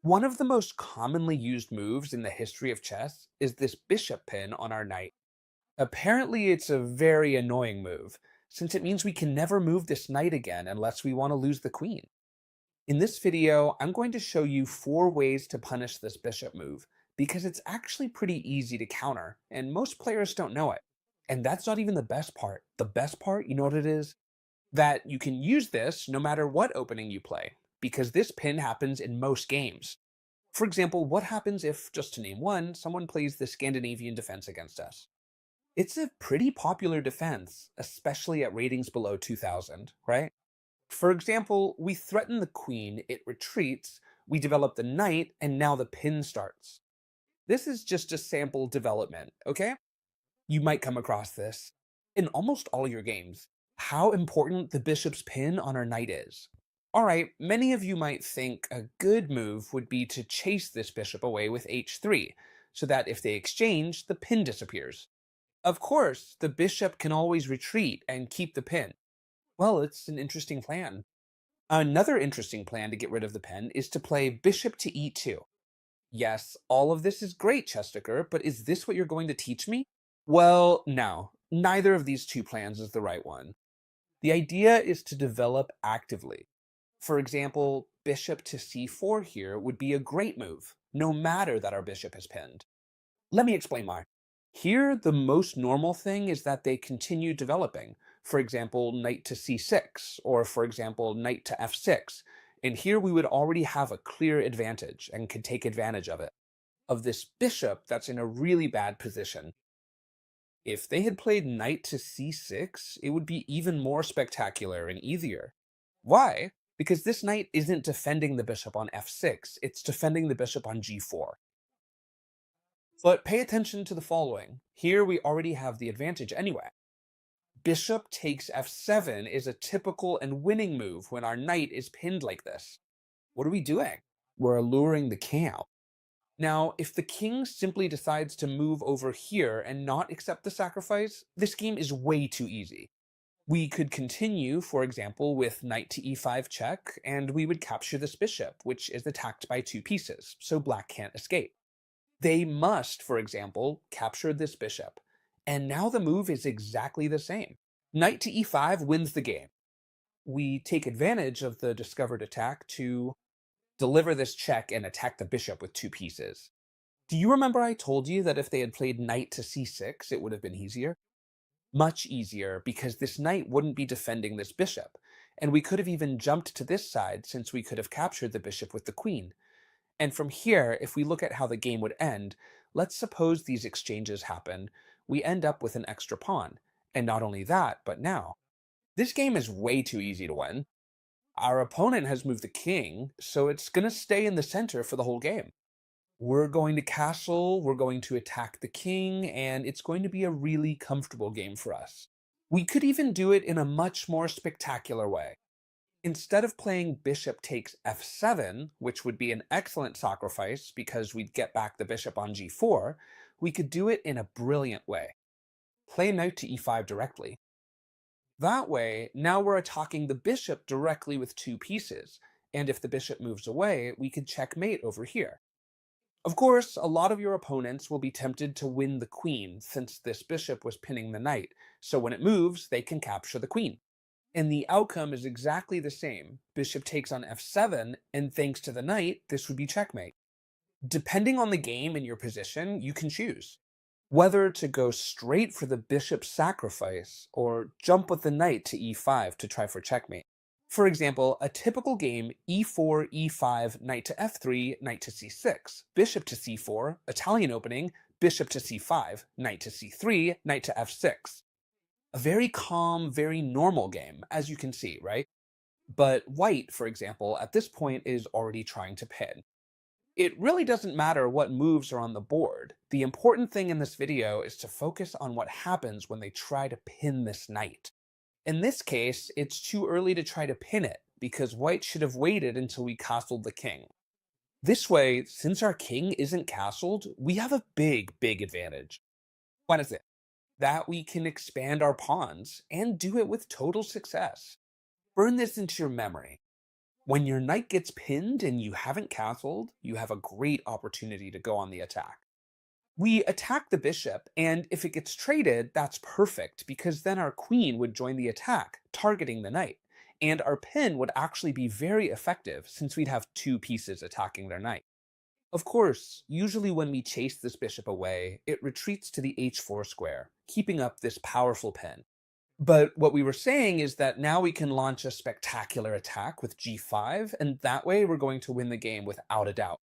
One of the most commonly used moves in the history of chess is this bishop pin on our knight. Apparently, it's a very annoying move, since it means we can never move this knight again unless we want to lose the queen. In this video, I'm going to show you 4 ways to punish this bishop move, because it's actually pretty easy to counter, and most players don't know it. And that's not even the best part. The best part, you know what it is? That you can use this no matter what opening you play, because this pin happens in most games. For example, what happens if, just to name one, someone plays the Scandinavian defense against us? It's a pretty popular defense, especially at ratings below 2000, right? For example, we threaten the queen, it retreats, we develop the knight, and now the pin starts. This is just a sample development, okay? You might come across this in almost all your games. How important the bishop's pin on our knight is. Alright, many of you might think a good move would be to chase this bishop away with h3, so that if they exchange, the pin disappears. Of course, the bishop can always retreat and keep the pin. Well, it's an interesting plan. Another interesting plan to get rid of the pin is to play bishop to e2. Yes, all of this is great, Chestiker, but is this what you're going to teach me? Well, no. Neither of these two plans is the right one. The idea is to develop actively. For example, bishop to c4 here would be a great move, no matter that our bishop is pinned. Let me explain why. Here, the most normal thing is that they continue developing. For example, knight to c6, or for example, knight to f6. And here we would already have a clear advantage and could take advantage of it. Of this bishop that's in a really bad position. If they had played knight to c6, it would be even more spectacular and easier. Why? Because this knight isn't defending the bishop on f6, it's defending the bishop on g4. But pay attention to the following. Here we already have the advantage anyway. Bishop takes f7 is a typical and winning move when our knight is pinned like this. What are we doing? We're alluring the king out. Now, if the king simply decides to move over here and not accept the sacrifice, this game is way too easy. We could continue, for example, with knight to e5 check, and we would capture this bishop, which is attacked by 2 pieces, so black can't escape. They must, for example, capture this bishop. And now the move is exactly the same. Knight to e5 wins the game. We take advantage of the discovered attack to deliver this check and attack the bishop with 2 pieces. Do you remember I told you that if they had played knight to c6, it would have been easier? Much easier, because this knight wouldn't be defending this bishop, and we could have even jumped to this side since we could have captured the bishop with the queen. And from here, if we look at how the game would end, let's suppose these exchanges happen, we end up with an extra pawn. And not only that, but now, this game is way too easy to win. Our opponent has moved the king, so it's going to stay in the center for the whole game. We're going to castle, we're going to attack the king, and it's going to be a really comfortable game for us. We could even do it in a much more spectacular way. Instead of playing bishop takes f7, which would be an excellent sacrifice because we'd get back the bishop on g4, we could do it in a brilliant way. Play knight to e5 directly. That way, now we're attacking the bishop directly with 2 pieces, and if the bishop moves away, we could checkmate over here. Of course, a lot of your opponents will be tempted to win the queen since this bishop was pinning the knight, so when it moves, they can capture the queen. And the outcome is exactly the same. Bishop takes on f7, and thanks to the knight, this would be checkmate. Depending on the game and your position, you can choose whether to go straight for the bishop's sacrifice or jump with the knight to e5 to try for checkmate. For example, a typical game e4, e5, knight to f3, knight to c6, bishop to c4, Italian opening, bishop to c5, knight to c3, knight to f6. A very calm, very normal game, as you can see, right? But white, for example, at this point is already trying to pin. It really doesn't matter what moves are on the board. The important thing in this video is to focus on what happens when they try to pin this knight. In this case, it's too early to try to pin it, because white should have waited until we castled the king. This way, since our king isn't castled, we have a big advantage. What is it? That we can expand our pawns and do it with total success. Burn this into your memory. When your knight gets pinned and you haven't castled, you have a great opportunity to go on the attack. We attack the bishop, and if it gets traded, that's perfect because then our queen would join the attack, targeting the knight. And our pin would actually be very effective since we'd have two pieces attacking their knight. Of course, usually when we chase this bishop away, it retreats to the h4 square, keeping up this powerful pin. But what we were saying is that now we can launch a spectacular attack with g5, and that way we're going to win the game without a doubt.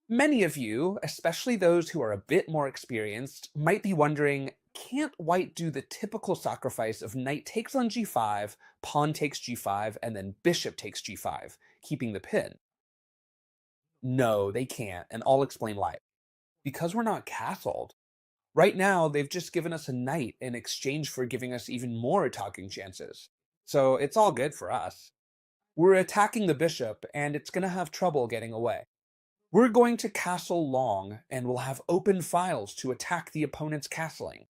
Many of you, especially those who are a bit more experienced, might be wondering, can't white do the typical sacrifice of knight takes on g5, pawn takes g5, and then bishop takes g5, keeping the pin? No, they can't, and I'll explain why. Because we're not castled. Right now, they've just given us a knight in exchange for giving us even more attacking chances. So it's all good for us. We're attacking the bishop, and it's going to have trouble getting away. We're going to castle long, and we'll have open files to attack the opponent's castling.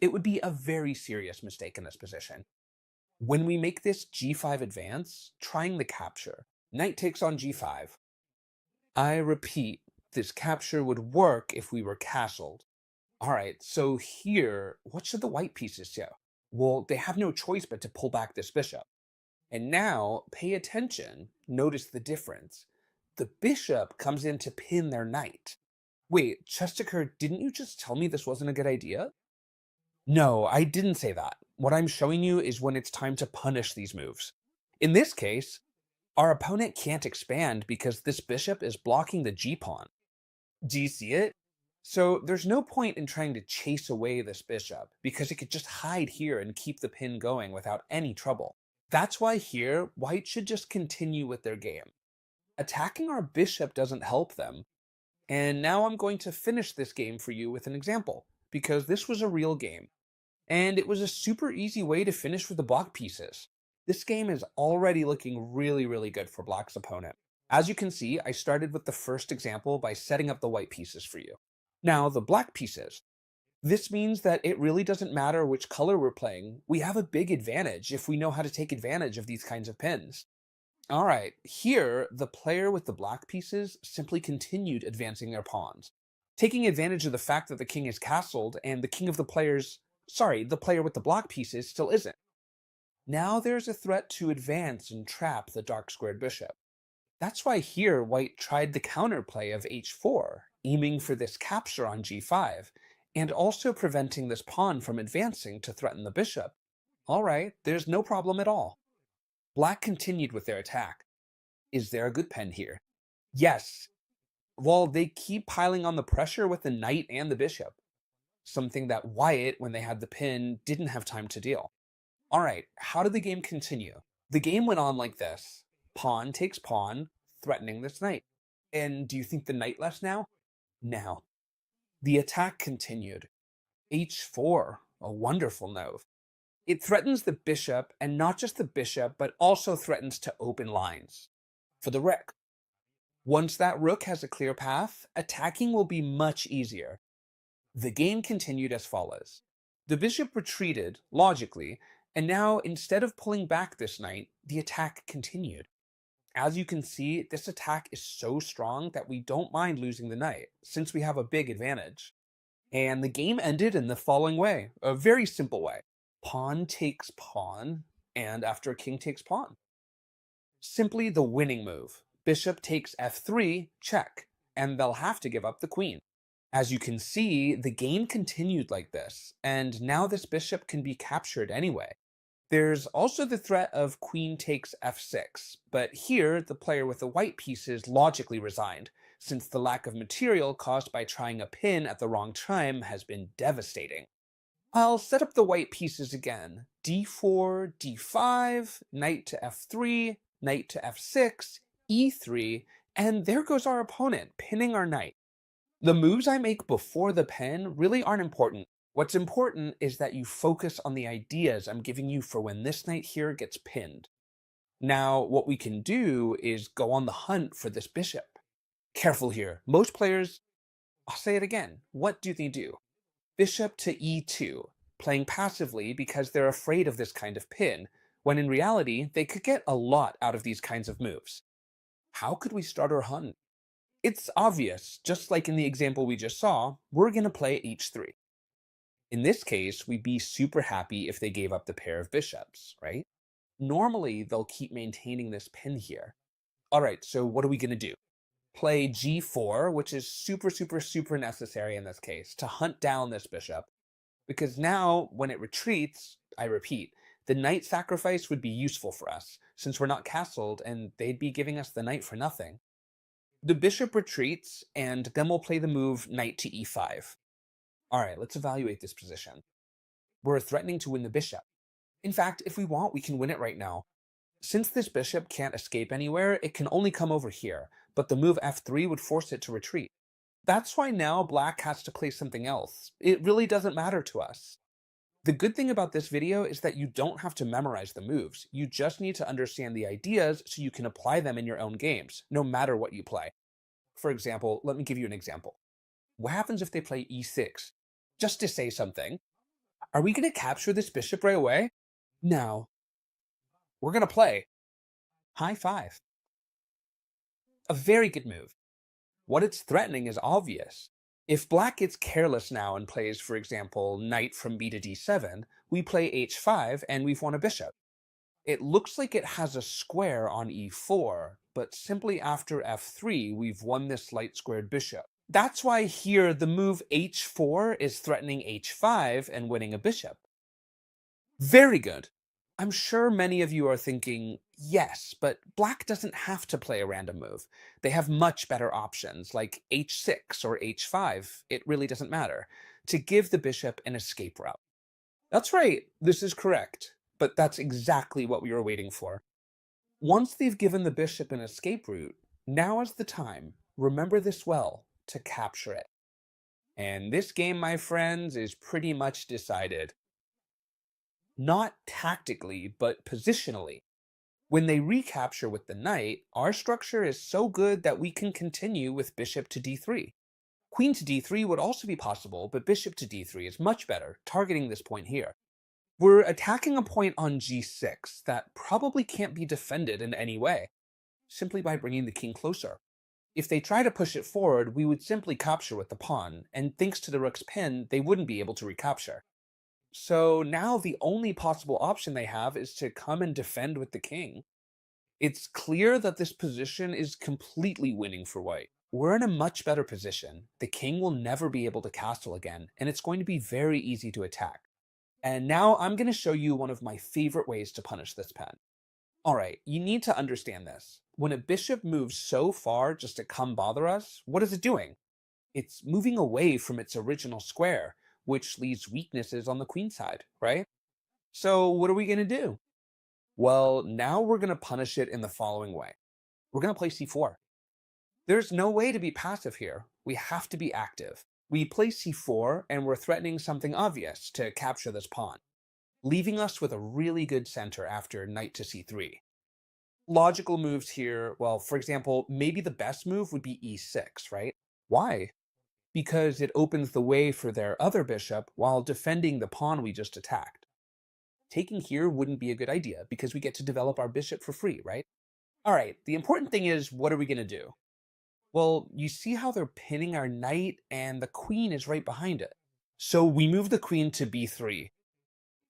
It would be a very serious mistake in this position. When we make this g5 advance, trying the capture, knight takes on g5. I repeat, this capture would work if we were castled. Alright, so here, what should the white pieces do? Well, they have no choice but to pull back this bishop. And now, pay attention, notice the difference. The bishop comes in to pin their knight. Wait, Chesticur, didn't you just tell me this wasn't a good idea? No, I didn't say that. What I'm showing you is when it's time to punish these moves. In this case, our opponent can't expand because this bishop is blocking the g-pawn. Do you see it? So there's no point in trying to chase away this bishop because it could just hide here and keep the pin going without any trouble. That's why here, white should just continue with their game. Attacking our bishop doesn't help them. And now I'm going to finish this game for you with an example, because this was a real game. And it was a super easy way to finish with the block pieces. This game is already looking really, really good for black's opponent. As you can see, I started with the first example by setting up the white pieces for you. Now, the black pieces. This means that it really doesn't matter which color we're playing. We have a big advantage if we know how to take advantage of these kinds of pins. Alright, here, the player with the black pieces simply continued advancing their pawns, taking advantage of the fact that the king is castled and the the player with the black pieces still isn't. Now there's a threat to advance and trap the dark squared bishop. That's why here white tried the counterplay of h4, aiming for this capture on g5, and also preventing this pawn from advancing to threaten the bishop. Alright, there's no problem at all. Black continued with their attack. Is there a good pen here? Yes. Well, they keep piling on the pressure with the knight and the bishop, something that white, when they had the pin, didn't have time to deal. Alright, how did the game continue? The game went on like this. Pawn takes pawn, threatening this knight. And do you think the knight left now? Now. The attack continued. h4, a wonderful move. It threatens the bishop, and not just the bishop, but also threatens to open lines for the rook. Once that rook has a clear path, attacking will be much easier. The game continued as follows. The bishop retreated, logically, and now instead of pulling back this knight, the attack continued. As you can see, this attack is so strong that we don't mind losing the knight, since we have a big advantage. And the game ended in the following way, a very simple way. Pawn takes pawn, and after king takes pawn. Simply the winning move. Bishop takes f3, check, and they'll have to give up the queen. As you can see, the game continued like this, and now this bishop can be captured anyway. There's also the threat of queen takes f6, but here the player with the white pieces logically resigned, since the lack of material caused by trying a pin at the wrong time has been devastating. I'll set up the white pieces again. d4, d5, knight to f3, knight to f6, e3, and there goes our opponent, pinning our knight. The moves I make before the pin really aren't important. What's important is that you focus on the ideas I'm giving you for when this knight here gets pinned. Now, what we can do is go on the hunt for this bishop. Careful here. Most players, I'll say it again, what do they do? Bishop to e2, playing passively because they're afraid of this kind of pin, when in reality, they could get a lot out of these kinds of moves. How could we start our hunt? It's obvious, just like in the example we just saw, we're going to play h3. In this case, we'd be super happy if they gave up the pair of bishops, right? Normally, they'll keep maintaining this pin here. All right, so what are we going to do? Play g4, which is super, super, super necessary in this case to hunt down this bishop, because now when it retreats, I repeat, the knight sacrifice would be useful for us, since we're not castled and they'd be giving us the knight for nothing. The bishop retreats, and then we'll play the move knight to e5. All right, let's evaluate this position. We're threatening to win the bishop. In fact, if we want, we can win it right now. Since this bishop can't escape anywhere, it can only come over here, but the move f3 would force it to retreat. That's why now black has to play something else. It really doesn't matter to us. The good thing about this video is that you don't have to memorize the moves. You just need to understand the ideas so you can apply them in your own games, no matter what you play. For example, let me give you an example. What happens if they play e6? Just to say something. Are we going to capture this bishop right away? No. We're going to play high five. A very good move. What it's threatening is obvious. If black gets careless now and plays, for example, knight from b to d7, we play h5 and we've won a bishop. It looks like it has a square on e4, but simply after f3, we've won this light squared bishop. That's why here the move h4 is threatening h5 and winning a bishop. Very good. I'm sure many of you are thinking, yes, but black doesn't have to play a random move. They have much better options, like h6 or h5, it really doesn't matter, to give the bishop an escape route. That's right, this is correct, but that's exactly what we were waiting for. Once they've given the bishop an escape route, now is the time, remember this well, to capture it. And this game, my friends, is pretty much decided. Not tactically, but positionally. When they recapture with the knight, our structure is so good that we can continue with bishop to d3. Queen to d3 would also be possible, but bishop to d3 is much better, targeting this point here. We're attacking a point on g6 that probably can't be defended in any way, simply by bringing the king closer. If they try to push it forward, we would simply capture with the pawn, and thanks to the rook's pin, they wouldn't be able to recapture. So now the only possible option they have is to come and defend with the king. It's clear that this position is completely winning for white. We're in a much better position. The king will never be able to castle again, and it's going to be very easy to attack. And now I'm going to show you one of my favorite ways to punish this pen. Alright, you need to understand this. When a bishop moves so far just to come bother us, what is it doing? It's moving away from its original square, which leaves weaknesses on the queen side, right? So what are we going to do? Well, now we're going to punish it in the following way. We're going to play c4. There's no way to be passive here. We have to be active. We play c4 and we're threatening something obvious to capture this pawn, leaving us with a really good center after knight to c3. Logical moves here, well, for example, maybe the best move would be e6, right? Why? Because it opens the way for their other bishop while defending the pawn we just attacked. Taking here wouldn't be a good idea because we get to develop our bishop for free, right? All right, the important thing is, what are we going to do? Well, you see how they're pinning our knight and the queen is right behind it. So we move the queen to b3.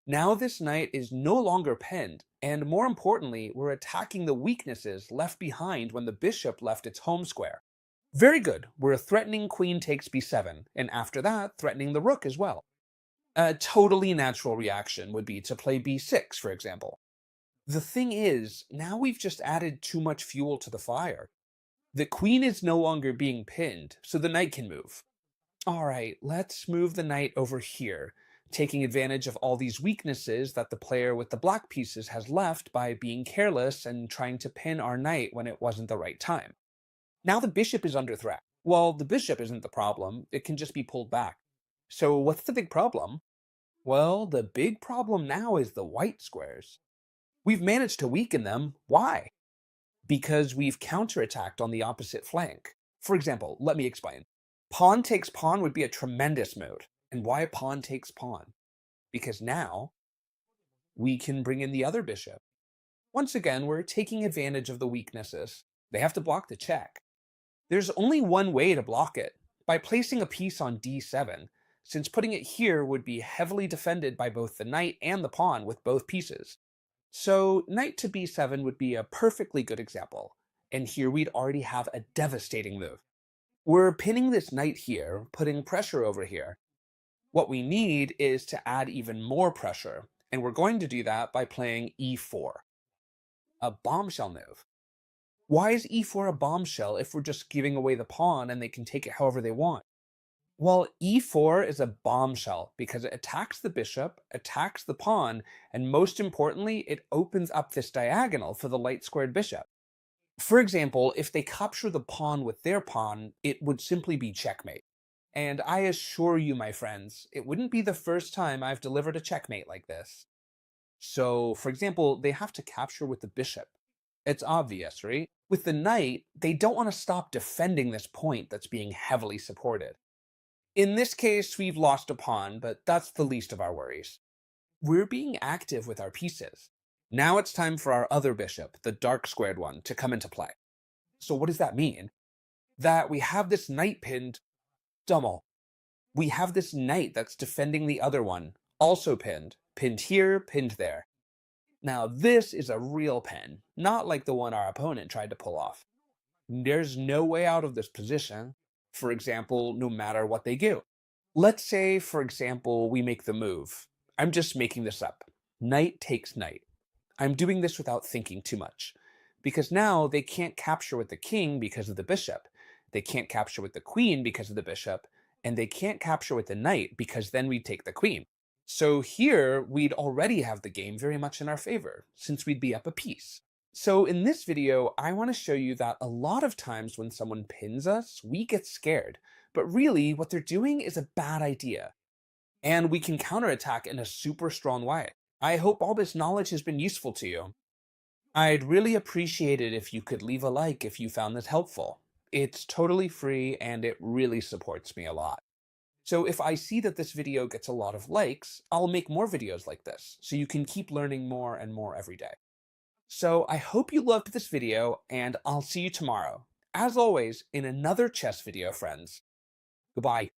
Now this knight is no longer pinned, and more importantly, we're attacking the weaknesses left behind when the bishop left its home square. Very good, we're threatening queen takes b7, and after that, threatening the rook as well. A totally natural reaction would be to play b6, for example. The thing is, now we've just added too much fuel to the fire. The queen is no longer being pinned, so the knight can move. Alright, let's move the knight over here, taking advantage of all these weaknesses that the player with the black pieces has left by being careless and trying to pin our knight when it wasn't the right time. Now the bishop is under threat. Well, the bishop isn't the problem, it can just be pulled back. So what's the big problem? Well, the big problem now is the white squares. We've managed to weaken them. Why? Because we've counterattacked on the opposite flank. For example, let me explain. Pawn takes pawn would be a tremendous move. And why pawn takes pawn? Because now we can bring in the other bishop. Once again, we're taking advantage of the weaknesses. They have to block the check. There's only one way to block it, by placing a piece on d7, since putting it here would be heavily defended by both the knight and the pawn with both pieces. So knight to b7 would be a perfectly good example, and here we'd already have a devastating move. We're pinning this knight here, putting pressure over here. What we need is to add even more pressure, and we're going to do that by playing e4, a bombshell move. Why is e4 a bombshell if we're just giving away the pawn and they can take it however they want? Well, e4 is a bombshell because it attacks the bishop, attacks the pawn, and most importantly, it opens up this diagonal for the light squared bishop. For example, if they capture the pawn with their pawn, it would simply be checkmate. And I assure you, my friends, it wouldn't be the first time I've delivered a checkmate like this. So, for example, they have to capture with the bishop. It's obvious, right? With the knight, they don't want to stop defending this point that's being heavily supported. In this case, we've lost a pawn, but that's the least of our worries. We're being active with our pieces. Now it's time for our other bishop, the dark squared one, to come into play. So what does that mean? That we have this knight pinned, Dummel. We have this knight that's defending the other one, also pinned. Pinned here, pinned there. Now this is a real pin, not like the one our opponent tried to pull off. There's no way out of this position, for example, no matter what they do. Let's say, for example, we make the move. I'm just making this up. Knight takes knight. I'm doing this without thinking too much, because now they can't capture with the king because of the bishop. They can't capture with the queen because of the bishop, and they can't capture with the knight because then we take the queen. So here, we'd already have the game very much in our favor, since we'd be up a piece. So in this video, I want to show you that a lot of times when someone pins us, we get scared. But really, what they're doing is a bad idea. And we can counterattack in a super strong way. I hope all this knowledge has been useful to you. I'd really appreciate it if you could leave a like if you found this helpful. It's totally free and it really supports me a lot. So if I see that this video gets a lot of likes, I'll make more videos like this, so you can keep learning more and more every day. So I hope you loved this video, and I'll see you tomorrow, as always, in another chess video, friends. Goodbye.